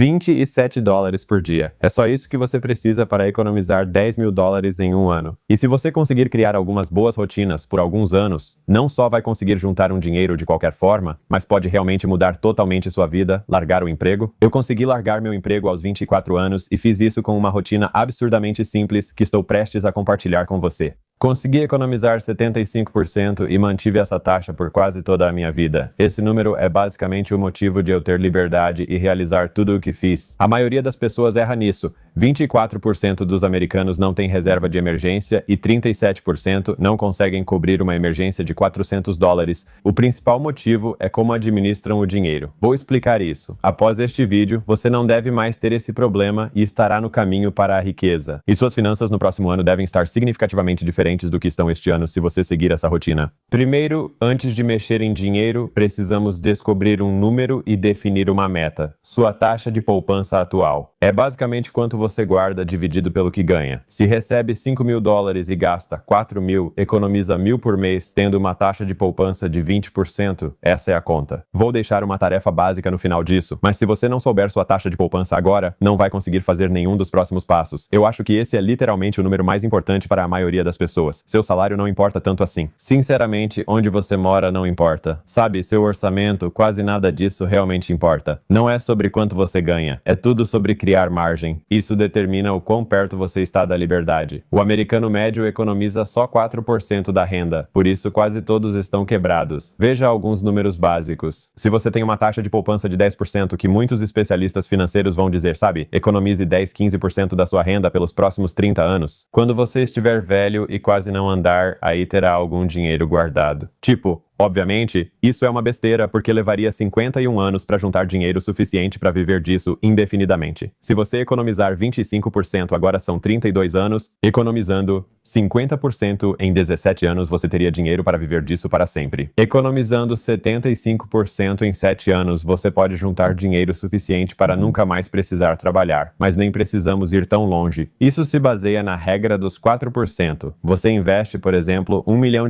$27 por dia. É só isso que você precisa para economizar $10.000 em um ano. E se você conseguir criar algumas boas rotinas por alguns anos, não só vai conseguir juntar um dinheiro de qualquer forma, mas pode realmente mudar totalmente sua vida, largar o emprego. Eu consegui largar meu emprego aos 24 anos e fiz isso com uma rotina absurdamente simples que estou prestes a compartilhar com você. Consegui economizar 75% e mantive essa taxa por quase toda a minha vida. Esse número é basicamente o motivo de eu ter liberdade e realizar tudo o que fiz. A maioria das pessoas erra nisso. 24% dos americanos não têm reserva de emergência e 37% não conseguem cobrir uma emergência de $400. O principal motivo é como administram o dinheiro. Vou explicar isso. Após este vídeo, você não deve mais ter esse problema e estará no caminho para a riqueza. E suas finanças no próximo ano devem estar significativamente diferentes do que estão este ano se você seguir essa rotina. Primeiro, antes de mexer em dinheiro, precisamos descobrir um número e definir uma meta. Sua taxa de poupança atual. É basicamente quanto você guarda dividido pelo que ganha. Se recebe $5.000 e gasta $4.000, economiza $1.000 por mês, tendo uma taxa de poupança de 20%, essa é a conta. Vou deixar uma tarefa básica no final disso, mas se você não souber sua taxa de poupança agora, não vai conseguir fazer nenhum dos próximos passos. Eu acho que esse é literalmente o número mais importante para a maioria das pessoas. Seu salário não importa tanto assim. Sinceramente, onde você mora não importa. Sabe, seu orçamento, quase nada disso realmente importa. Não é sobre quanto você ganha, é tudo sobre criar margem. Isso determina o quão perto você está da liberdade. O americano médio economiza só 4% da renda, por isso quase todos estão quebrados. Veja alguns números básicos. Se você tem uma taxa de poupança de 10%, que muitos especialistas financeiros vão dizer, sabe, economize 10-15% da sua renda pelos próximos 30 anos. Quando você estiver velho e quase não andar, aí terá algum dinheiro guardado. Tipo, obviamente, isso é uma besteira porque levaria 51 anos para juntar dinheiro suficiente para viver disso indefinidamente. Se você economizar 25%, agora são 32 anos, economizando 50% em 17 anos, você teria dinheiro para viver disso para sempre. Economizando 75% em 7 anos, você pode juntar dinheiro suficiente para nunca mais precisar trabalhar, mas nem precisamos ir tão longe. Isso se baseia na regra dos 4%. Você investe, por exemplo, $1 milhão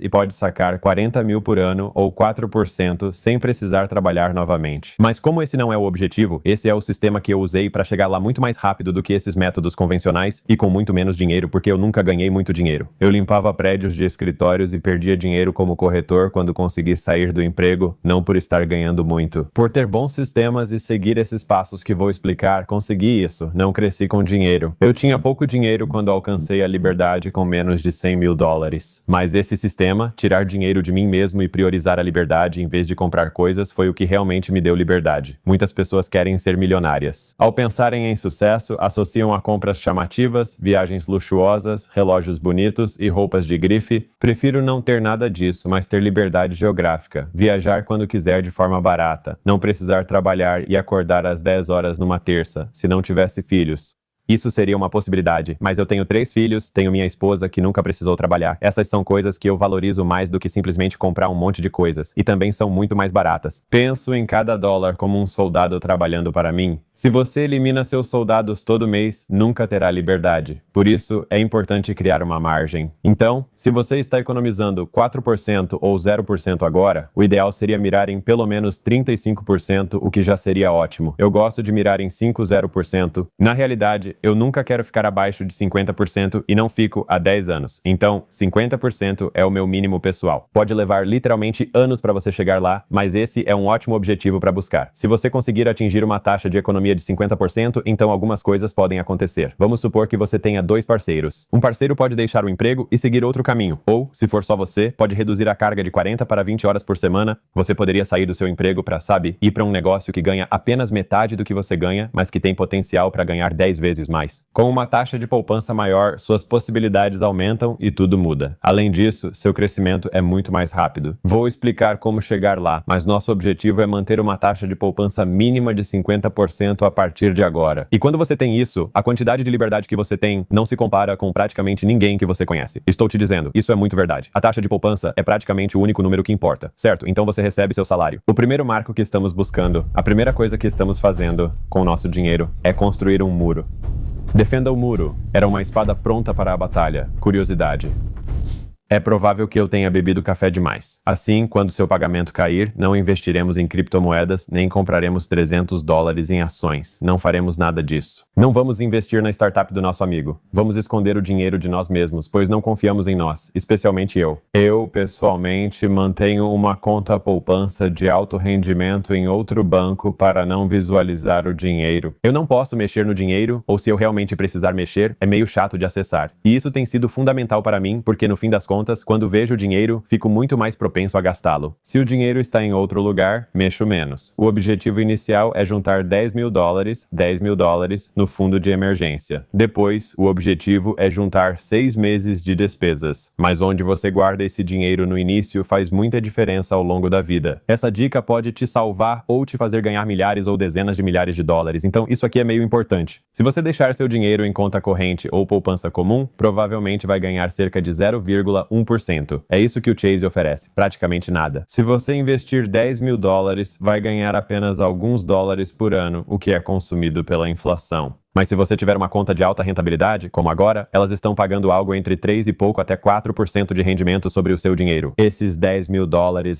e pode sacar 40 mil por ano ou 4% sem precisar trabalhar novamente. Mas como esse não é o objetivo, esse é o sistema que eu usei para chegar lá muito mais rápido do que esses métodos convencionais e com muito menos dinheiro, porque eu nunca ganhei muito dinheiro. Eu limpava prédios de escritórios e perdia dinheiro como corretor quando consegui sair do emprego, não por estar ganhando muito. Por ter bons sistemas e seguir esses passos que vou explicar, consegui isso, não cresci com dinheiro. Eu tinha pouco dinheiro quando alcancei a liberdade com menos de $100.000. Mas esse sistema, tirar dinheiro de mim mesmo e priorizar a liberdade em vez de comprar coisas, foi o que realmente me deu liberdade. Muitas pessoas querem ser milionárias. Ao pensarem em sucesso, associam a compras chamativas, viagens luxuosas, relógios bonitos e roupas de grife. Prefiro não ter nada disso, mas ter liberdade geográfica, viajar quando quiser de forma barata, não precisar trabalhar e acordar às 10 horas numa terça, se não tivesse filhos. Isso seria uma possibilidade, mas eu tenho 3 filhos, tenho minha esposa que nunca precisou trabalhar. Essas são coisas que eu valorizo mais do que simplesmente comprar um monte de coisas, e também são muito mais baratas. Penso em cada dólar como um soldado trabalhando para mim. Se você elimina seus soldados todo mês, nunca terá liberdade. Por isso, é importante criar uma margem. Então, se você está economizando 4% ou 0% agora, o ideal seria mirar em pelo menos 35%, o que já seria ótimo. Eu gosto de mirar em 5-0%. Na realidade, eu nunca quero ficar abaixo de 50% e não fico há 10 anos. Então, 50% é o meu mínimo pessoal. Pode levar literalmente anos para você chegar lá, mas esse é um ótimo objetivo para buscar. Se você conseguir atingir uma taxa de economia de 50%, então algumas coisas podem acontecer. Vamos supor que você tenha 2 parceiros. Um parceiro pode deixar o emprego e seguir outro caminho. Ou, se for só você, pode reduzir a carga de 40 para 20 horas por semana. Você poderia sair do seu emprego para, sabe, ir para um negócio que ganha apenas metade do que você ganha, mas que tem potencial para ganhar 10 vezes mais. Com uma taxa de poupança maior, suas possibilidades aumentam e tudo muda. Além disso, seu crescimento é muito mais rápido. Vou explicar como chegar lá, mas nosso objetivo é manter uma taxa de poupança mínima de 50% a partir de agora. E quando você tem isso, a quantidade de liberdade que você tem não se compara com praticamente ninguém que você conhece. Estou te dizendo, isso é muito verdade. A taxa de poupança é praticamente o único número que importa, certo? Então você recebe seu salário. O primeiro marco que estamos buscando, a primeira coisa que estamos fazendo com o nosso dinheiro é construir um muro. Defenda o muro. Era uma espada pronta para a batalha. Curiosidade. É provável que eu tenha bebido café demais. Assim, quando seu pagamento cair, não investiremos em criptomoedas nem compraremos $300 em ações. Não faremos nada disso. Não vamos investir na startup do nosso amigo. Vamos esconder o dinheiro de nós mesmos, pois não confiamos em nós, especialmente eu. Eu, pessoalmente, mantenho uma conta poupança de alto rendimento em outro banco para não visualizar o dinheiro. Eu não posso mexer no dinheiro, ou se eu realmente precisar mexer, é meio chato de acessar. E isso tem sido fundamental para mim, porque no fim das contas, quando vejo o dinheiro, fico muito mais propenso a gastá-lo. Se o dinheiro está em outro lugar, mexo menos. O objetivo inicial é juntar $10 mil no fundo de emergência. Depois, o objetivo é juntar 6 meses de despesas. Mas onde você guarda esse dinheiro no início faz muita diferença ao longo da vida. Essa dica pode te salvar ou te fazer ganhar milhares ou dezenas de milhares de dólares, então isso aqui é meio importante. Se você deixar seu dinheiro em conta corrente ou poupança comum, provavelmente vai ganhar cerca de 0,1%. É isso que o Chase oferece, praticamente nada. Se você investir $10 mil, vai ganhar apenas alguns dólares por ano, o que é consumido pela inflação. Mas se você tiver uma conta de alta rentabilidade, como agora, elas estão pagando algo entre 3 e pouco até 4% de rendimento sobre o seu dinheiro. Esses $10 mil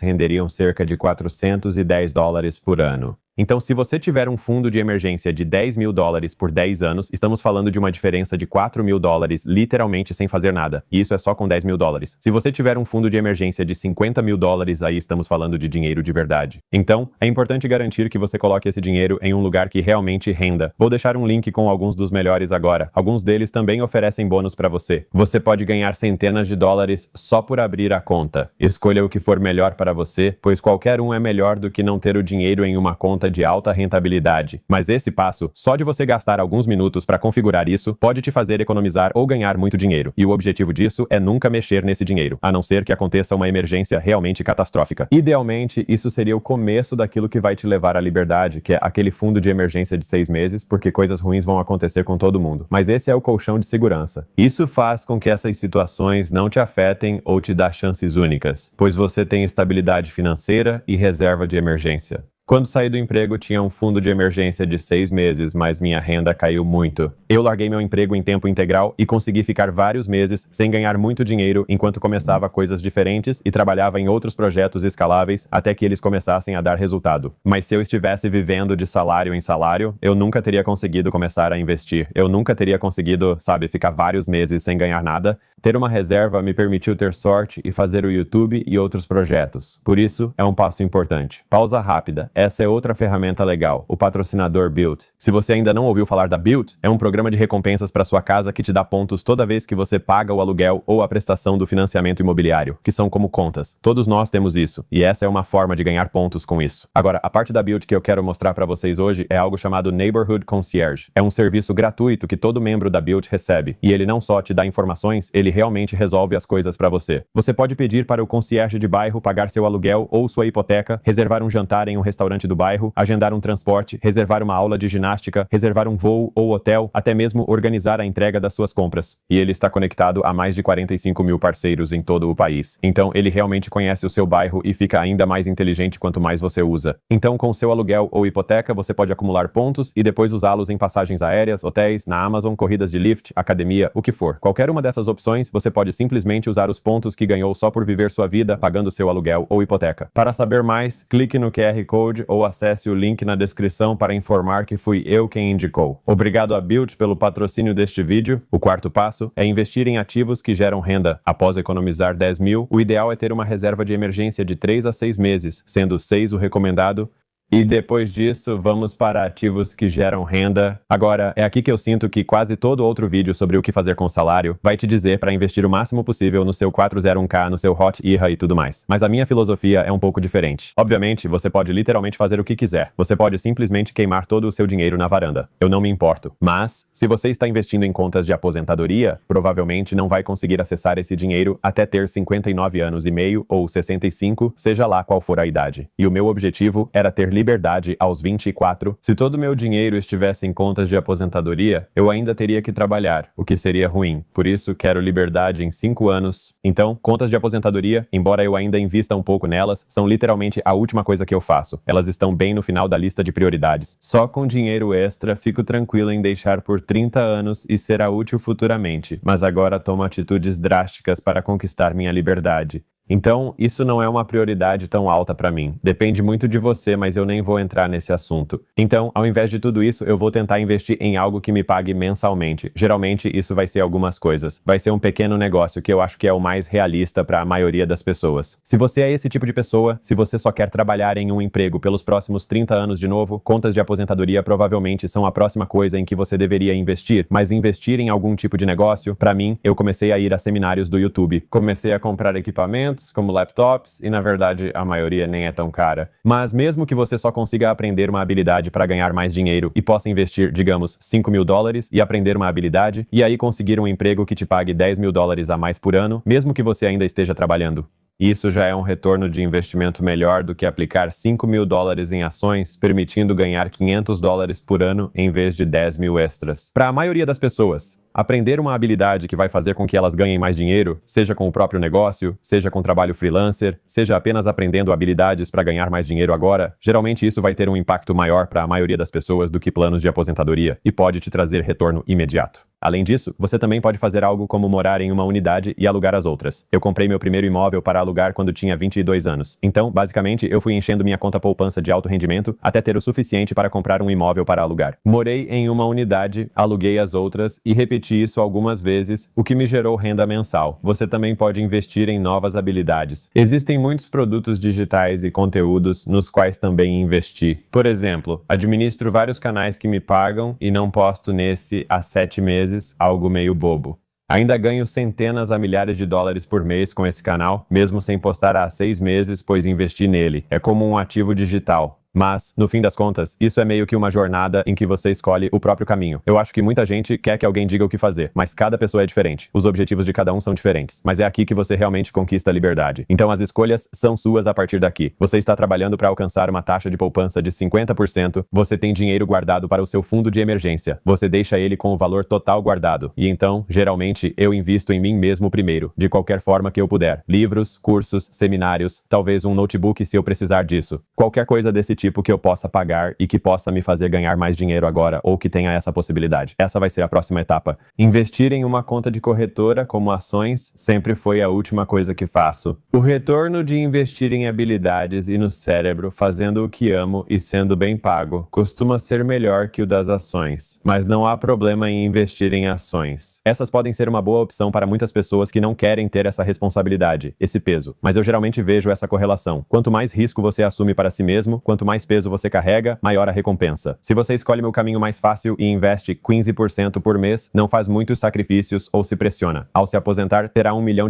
renderiam cerca de $410 por ano. Então, se você tiver um fundo de emergência de $10 mil por 10 anos, estamos falando de uma diferença de $4 mil literalmente sem fazer nada. E isso é só com $10 mil. Se você tiver um fundo de emergência de $50 mil, aí estamos falando de dinheiro de verdade. Então, é importante garantir que você coloque esse dinheiro em um lugar que realmente renda. Vou deixar um link com alguns dos melhores agora. Alguns deles também oferecem bônus para você. Você pode ganhar centenas de dólares só por abrir a conta. Escolha o que for melhor para você, pois qualquer um é melhor do que não ter o dinheiro em uma conta de alta rentabilidade. Mas esse passo, só de você gastar alguns minutos para configurar isso, pode te fazer economizar ou ganhar muito dinheiro. E o objetivo disso é nunca mexer nesse dinheiro, a não ser que aconteça uma emergência realmente catastrófica. Idealmente, isso seria o começo daquilo que vai te levar à liberdade, que é aquele fundo de emergência de 6 meses, porque coisas ruins vão acontecer com todo mundo. Mas esse é o colchão de segurança. Isso faz com que essas situações não te afetem ou te dá chances únicas, pois você tem estabilidade financeira e reserva de emergência. Quando saí do emprego, tinha um fundo de emergência de 6 meses, mas minha renda caiu muito. Eu larguei meu emprego em tempo integral e consegui ficar vários meses sem ganhar muito dinheiro enquanto começava coisas diferentes e trabalhava em outros projetos escaláveis até que eles começassem a dar resultado. Mas se eu estivesse vivendo de salário em salário, eu nunca teria conseguido começar a investir. Eu nunca teria conseguido, ficar vários meses sem ganhar nada. Ter uma reserva me permitiu ter sorte e fazer o YouTube e outros projetos. Por isso, é um passo importante. Pausa rápida. Essa é outra ferramenta legal, o patrocinador Built. Se você ainda não ouviu falar da Built, é um programa de recompensas para sua casa que te dá pontos toda vez que você paga o aluguel ou a prestação do financiamento imobiliário, que são como contas. Todos nós temos isso, e essa é uma forma de ganhar pontos com isso. Agora, a parte da Built que eu quero mostrar para vocês hoje é algo chamado Neighborhood Concierge. É um serviço gratuito que todo membro da Built recebe, e ele não só te dá informações, ele realmente resolve as coisas para você. Você pode pedir para o concierge de bairro pagar seu aluguel ou sua hipoteca, reservar um jantar em um restaurante do bairro, agendar um transporte, reservar uma aula de ginástica, reservar um voo ou hotel, até mesmo organizar a entrega das suas compras. E ele está conectado a mais de 45 mil parceiros em todo o país. Então, ele realmente conhece o seu bairro e fica ainda mais inteligente quanto mais você usa. Então, com seu aluguel ou hipoteca, você pode acumular pontos e depois usá-los em passagens aéreas, hotéis, na Amazon, corridas de Lyft, academia, o que for. Qualquer uma dessas opções, você pode simplesmente usar os pontos que ganhou só por viver sua vida pagando seu aluguel ou hipoteca. Para saber mais, clique no QR Code ou acesse o link na descrição para informar que fui eu quem indicou. Obrigado a Built pelo patrocínio deste vídeo. O quarto passo é investir em ativos que geram renda. Após economizar 10 mil, o ideal é ter uma reserva de emergência de 3 a 6 meses, sendo 6 o recomendado. E depois disso, vamos para ativos que geram renda. Agora, é aqui que eu sinto que quase todo outro vídeo sobre o que fazer com o salário vai te dizer para investir o máximo possível no seu 401k, no seu Roth IRA e tudo mais. Mas a minha filosofia é um pouco diferente. Obviamente, você pode literalmente fazer o que quiser. Você pode simplesmente queimar todo o seu dinheiro na varanda. Eu não me importo. Mas, se você está investindo em contas de aposentadoria, provavelmente não vai conseguir acessar esse dinheiro até ter 59 anos e meio ou 65, seja lá qual for a idade. E o meu objetivo era ter liberdade aos 24. Se todo o meu dinheiro estivesse em contas de aposentadoria, eu ainda teria que trabalhar, o que seria ruim. Por isso, quero liberdade em 5 anos. Então, contas de aposentadoria, embora eu ainda invista um pouco nelas, são literalmente a última coisa que eu faço. Elas estão bem no final da lista de prioridades. Só com dinheiro extra, fico tranquilo em deixar por 30 anos e será útil futuramente, mas agora tomo atitudes drásticas para conquistar minha liberdade. Então, isso não é uma prioridade tão alta para mim. Depende muito de você, mas eu nem vou entrar nesse assunto. Então, ao invés de tudo isso, eu vou tentar investir em algo que me pague mensalmente. Geralmente, isso vai ser algumas coisas. Vai ser um pequeno negócio, que eu acho que é o mais realista para a maioria das pessoas. Se você é esse tipo de pessoa, se você só quer trabalhar em um emprego pelos próximos 30 anos de novo, contas de aposentadoria provavelmente são a próxima coisa em que você deveria investir. Mas investir em algum tipo de negócio, para mim, eu comecei a ir a seminários do YouTube. Comecei a comprar equipamentos, como laptops, e na verdade a maioria nem é tão cara. Mas mesmo que você só consiga aprender uma habilidade para ganhar mais dinheiro e possa investir, digamos, $5.000 e aprender uma habilidade, e aí conseguir um emprego que te pague $10.000 a mais por ano, mesmo que você ainda esteja trabalhando. Isso já é um retorno de investimento melhor do que aplicar $5.000 em ações, permitindo ganhar $500 por ano em vez de 10.000 extras. Para a maioria das pessoas, aprender uma habilidade que vai fazer com que elas ganhem mais dinheiro, seja com o próprio negócio, seja com trabalho freelancer, seja apenas aprendendo habilidades para ganhar mais dinheiro agora, geralmente isso vai ter um impacto maior para a maioria das pessoas do que planos de aposentadoria e pode te trazer retorno imediato. Além disso, você também pode fazer algo como morar em uma unidade e alugar as outras. Eu comprei meu primeiro imóvel para alugar quando tinha 22 anos. Então, basicamente, eu fui enchendo minha conta poupança de alto rendimento até ter o suficiente para comprar um imóvel para alugar. Morei em uma unidade, aluguei as outras e repeti isso algumas vezes, o que me gerou renda mensal. Você também pode investir em novas habilidades. Existem muitos produtos digitais e conteúdos nos quais também investi. Por exemplo, administro vários canais que me pagam e não posto nesse há 7 meses, algo meio bobo. Ainda ganho centenas a milhares de dólares por mês com esse canal, mesmo sem postar há 6 meses, pois investi nele. É como um ativo digital. Mas, no fim das contas, isso é meio que uma jornada em que você escolhe o próprio caminho. Eu acho que muita gente quer que alguém diga o que fazer, mas cada pessoa é diferente. Os objetivos de cada um são diferentes, mas é aqui que você realmente conquista a liberdade. Então as escolhas são suas a partir daqui. Você está trabalhando para alcançar uma taxa de poupança de 50%, você tem dinheiro guardado para o seu fundo de emergência, você deixa ele com o valor total guardado. E então, geralmente, eu invisto em mim mesmo primeiro, de qualquer forma que eu puder. Livros, cursos, seminários, talvez um notebook se eu precisar disso. Qualquer coisa desse tipo que eu possa pagar e que possa me fazer ganhar mais dinheiro agora, ou que tenha essa possibilidade. Essa vai ser a próxima etapa. Investir em uma conta de corretora, como ações, sempre foi a última coisa que faço. O retorno de investir em habilidades e no cérebro, fazendo o que amo e sendo bem pago, costuma ser melhor que o das ações. Mas não há problema em investir em ações. Essas podem ser uma boa opção para muitas pessoas que não querem ter essa responsabilidade, esse peso. Mas eu geralmente vejo essa correlação. Quanto mais risco você assume para si mesmo, quanto mais peso você carrega, maior a recompensa. Se você escolhe meu caminho mais fácil e investe 15% por mês, não faz muitos sacrifícios ou se pressiona. Ao se aposentar, terá $1 milhão,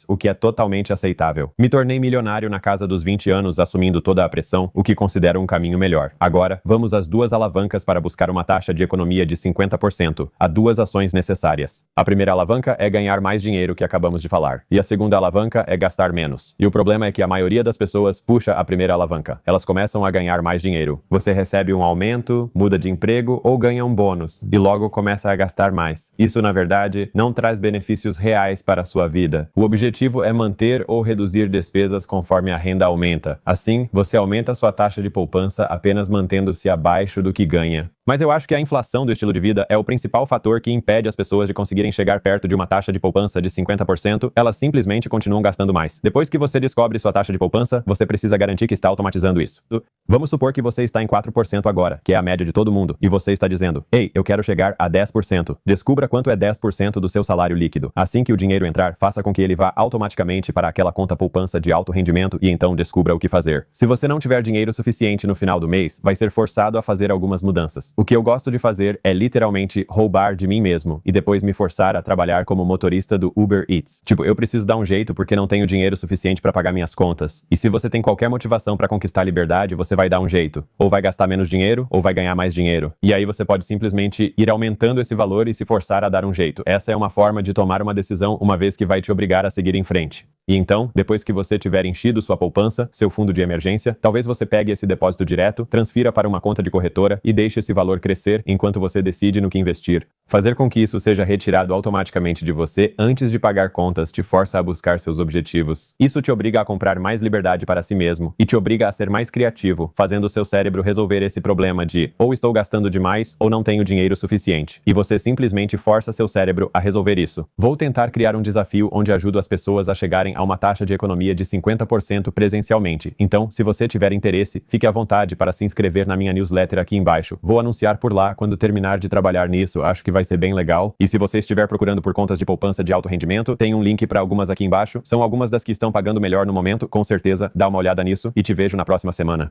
o que é totalmente aceitável. Me tornei milionário na casa dos 20 anos, assumindo toda a pressão, o que considero um caminho melhor. Agora, vamos às 2 alavancas para buscar uma taxa de economia de 50%. Há 2 ações necessárias. A primeira alavanca é ganhar mais dinheiro, que acabamos de falar. E a segunda alavanca é gastar menos. E o problema é que a maioria das pessoas puxa a primeira alavanca. Elas começam a ganhar mais dinheiro. Você recebe um aumento, muda de emprego ou ganha um bônus, e logo começa a gastar mais. Isso, na verdade, não traz benefícios reais para a sua vida. O objetivo é manter ou reduzir despesas conforme a renda aumenta. Assim, você aumenta sua taxa de poupança apenas mantendo-se abaixo do que ganha. Mas eu acho que a inflação do estilo de vida é o principal fator que impede as pessoas de conseguirem chegar perto de uma taxa de poupança de 50%, elas simplesmente continuam gastando mais. Depois que você descobre sua taxa de poupança, você precisa garantir que está automatizando isso. Vamos supor que você está em 4% agora, que é a média de todo mundo, e você está dizendo: "Ei, eu quero chegar a 10%. Descubra quanto é 10% do seu salário líquido. Assim que o dinheiro entrar, faça com que ele vá automaticamente para aquela conta poupança de alto rendimento e então descubra o que fazer. Se você não tiver dinheiro suficiente no final do mês, vai ser forçado a fazer algumas mudanças. O que eu gosto de fazer é literalmente roubar de mim mesmo e depois me forçar a trabalhar como motorista do Uber Eats. Tipo, eu preciso dar um jeito porque não tenho dinheiro suficiente para pagar minhas contas. E se você tem qualquer motivação para conquistar a liberdade, você vai dar um jeito. Ou vai gastar menos dinheiro, ou vai ganhar mais dinheiro. E aí você pode simplesmente ir aumentando esse valor e se forçar a dar um jeito. Essa é uma forma de tomar uma decisão, uma vez que vai te obrigar a seguir em frente. E então, depois que você tiver enchido sua poupança, seu fundo de emergência, talvez você pegue esse depósito direto, transfira para uma conta de corretora e deixe esse valor crescer enquanto você decide no que investir. Fazer com que isso seja retirado automaticamente de você antes de pagar contas te força a buscar seus objetivos. Isso te obriga a comprar mais liberdade para si mesmo e te obriga a ser mais criativo, fazendo o seu cérebro resolver esse problema de ou estou gastando demais ou não tenho dinheiro suficiente. E você simplesmente força seu cérebro a resolver isso. Vou tentar criar um desafio onde ajudo as pessoas a chegarem a uma taxa de economia de 50% presencialmente. Então, se você tiver interesse, fique à vontade para se inscrever na minha newsletter aqui embaixo. Vou anunciar por lá quando terminar de trabalhar nisso, acho que vai ser bem legal. E se você estiver procurando por contas de poupança de alto rendimento, tem um link para algumas aqui embaixo. São algumas das que estão pagando melhor no momento, com certeza, dá uma olhada nisso e te vejo na próxima semana.